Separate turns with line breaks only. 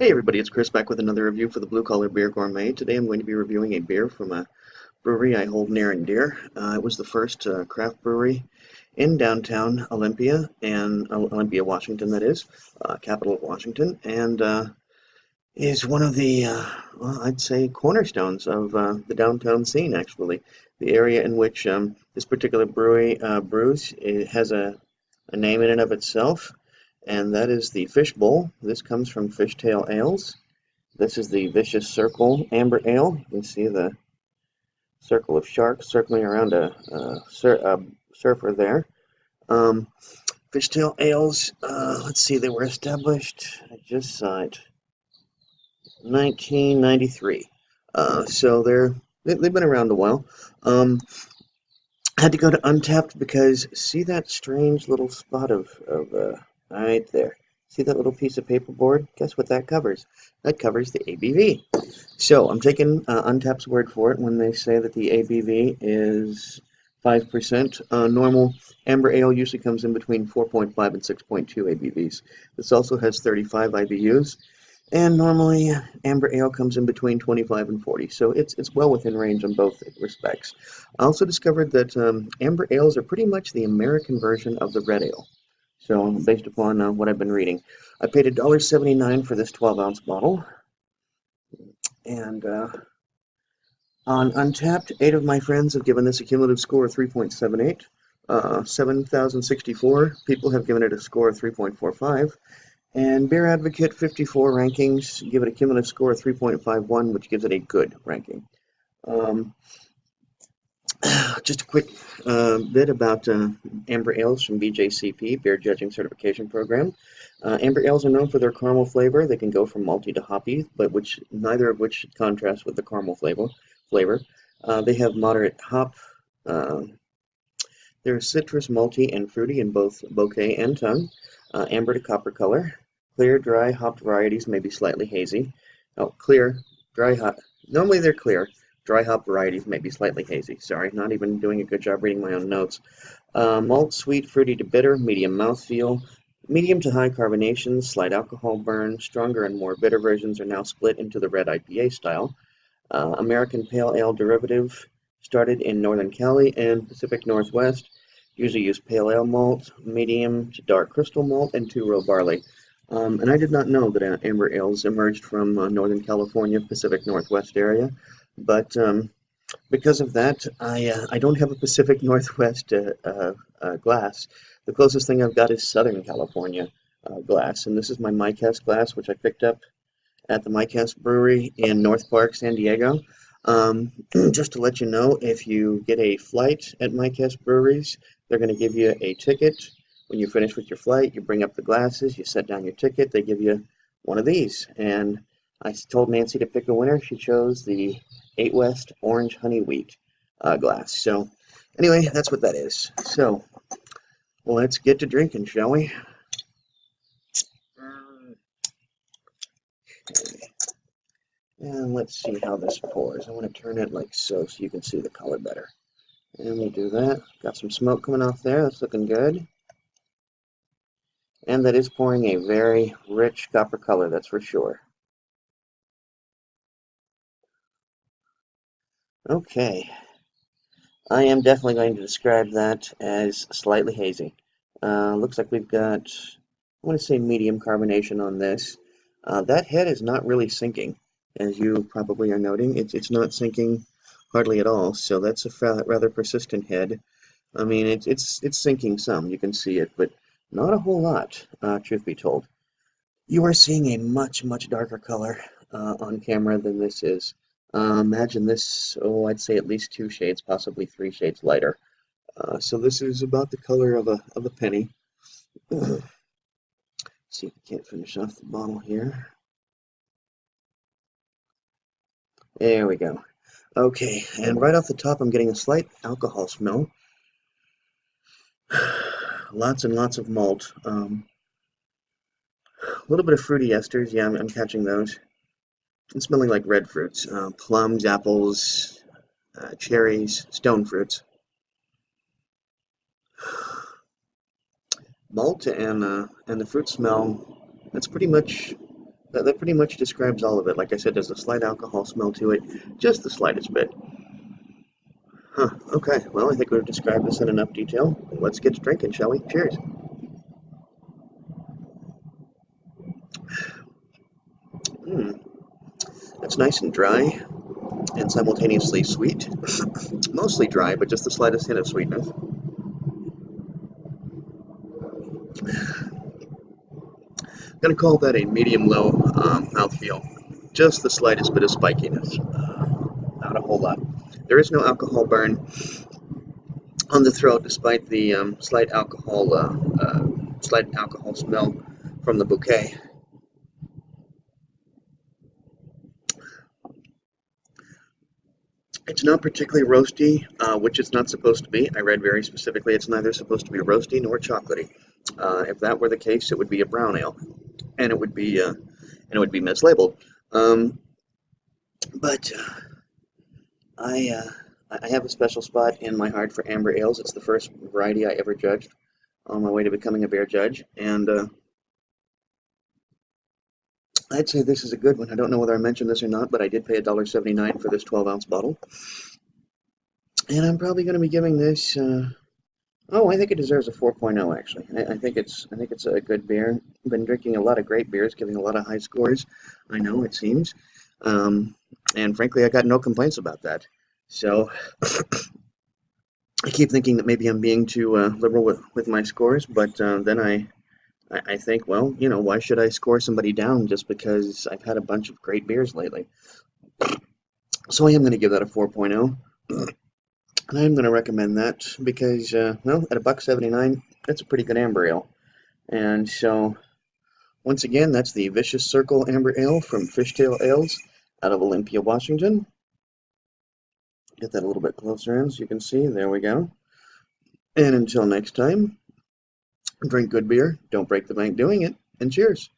Hey everybody, it's Chris back with another review for the Blue Collar Beer Gourmet. Today I'm going to be reviewing a beer from a brewery I hold near and dear. It was the first craft brewery in downtown Olympia, Olympia, Washington, that is, capital of Washington, and is one of the, well, I'd say, cornerstones of the downtown scene, actually. The area in which this particular brewery brews, it has a name in and of itself, and that is the Fish Bowl. This comes from Fishtail Ales. This is the Vicious Circle Amber Ale. You can see the circle of sharks circling around a surfer there. Um, Fishtail Ales, let's see, they were established, I just saw it, 1993. So they've been around a while. Had to go to Untapped because see that strange little spot of right there. See that little piece of paperboard? Guess what that covers? That covers the ABV. So I'm taking Untapped's word for it when they say that the ABV is 5%. Normal amber ale usually comes in between 4.5 and 6.2 ABVs. This also has 35 IBUs. And normally, amber ale comes in between 25 and 40, so it's well within range on both respects. I also discovered that amber ales are pretty much the American version of the red ale. So, based upon what I've been reading, I paid $1.79 for this 12-ounce bottle, and on Untapped, 8 of my friends have given this a cumulative score of 3.78. 7,064 people have given it a score of 3.45. And Beer Advocate 54 rankings give it a cumulative score of 3.51, which gives it a good ranking. Just a quick bit about amber ales from BJCP, Beer Judging Certification Program. Amber ales are known for their caramel flavor. They can go from malty to hoppy, but neither of which should contrast with the caramel flavor. They have moderate hop. They're citrus, malty, and fruity in both bouquet and tongue. Amber to copper color. Clear, dry, hopped varieties may be slightly hazy. Oh, clear, dry, hop. Normally they're clear. Dry hop varieties may be slightly hazy. Sorry, not even doing a good job reading my own notes. Malt, sweet, fruity to bitter, medium mouthfeel, medium to high carbonation, slight alcohol burn. Stronger and more bitter versions are now split into the red IPA style. American Pale Ale derivative started in Northern Cali and Pacific Northwest. Usually use pale ale malt, medium to dark crystal malt, and two-row barley. And I did not know that amber ales emerged from Northern California, Pacific Northwest area, but because of that, I don't have a Pacific Northwest glass. The closest thing I've got is Southern California glass, and this is my MyCast glass, which I picked up at the MyCast Brewery in North Park, San Diego. Just to let you know, if you get a flight at MyCast Breweries, they're going to give you a ticket. When you finish with your flight, you bring up the glasses, you set down your ticket, they give you one of these. And I told Nancy to pick a winner. She chose the 8 West Orange Honey Wheat glass. So anyway, that's what that is. So let's get to drinking, shall we? And let's see how this pours. I want to turn it like so you can see the color better. And we'll do that. Got some smoke coming off there. That's looking good. And that is pouring a very rich copper color, that's for sure. Okay. I am definitely going to describe that as slightly hazy. Looks like we've got, I want to say medium carbonation on this. That head is not really sinking, as you probably are noting. It's not sinking hardly at all, so that's a rather persistent head. I mean, it's sinking some, you can see it, but not a whole lot, truth be told. You are seeing a much, much darker color on camera than this is. Imagine this, oh, I'd say at least 2 shades, possibly 3 shades lighter. So this is about the color of a penny. See if we can't finish off the bottle here. There we go. Okay, and right off the top, I'm getting a slight alcohol smell. Lots and lots of malt. A little bit of fruity esters. Yeah, I'm catching those. It's smelling like red fruits, plums, apples, cherries, stone fruits. Malt and the fruit smell. That's pretty much That pretty much describes all of it. Like I said, there's a slight alcohol smell to it, just the slightest bit. Huh, okay, well, I think we've described this in enough detail. Let's get to drinking, shall we? Cheers. Hmm, that's nice and dry and simultaneously sweet. Mostly dry, but just the slightest hint of sweetness. I'm going to call that a medium-low mouthfeel. Just the slightest bit of spikiness. Not a whole lot. There is no alcohol burn on the throat, despite the slight alcohol smell from the bouquet. It's not particularly roasty, which it's not supposed to be. I read very specifically it's neither supposed to be roasty nor chocolatey. If that were the case, it would be a brown ale, and it would be mislabeled. Um, but I I have a special spot in my heart for amber ales. It's the first variety I ever judged on my way to becoming a beer judge, and I'd say this is a good one. I don't know whether I mentioned this or not, but I did pay $1.79 for this 12-ounce bottle, and I'm probably going to be giving this. Oh, I think it deserves a 4.0 actually. I think it's a good beer. I've been drinking a lot of great beers, giving a lot of high scores. I know it seems, um, and frankly, I got no complaints about that. So I keep thinking that maybe I'm being too liberal with my scores, but then I think, well, you know, why should I score somebody down just because I've had a bunch of great beers lately? So I am going to give that a 4.0. And I'm going to recommend that because, well, at $1.79, that's a pretty good amber ale. And so, once again, that's the Vicious Circle Amber Ale from Fishtail Ales out of Olympia, Washington. Get that a little bit closer in so you can see. There we go. And until next time, drink good beer, don't break the bank doing it, and cheers.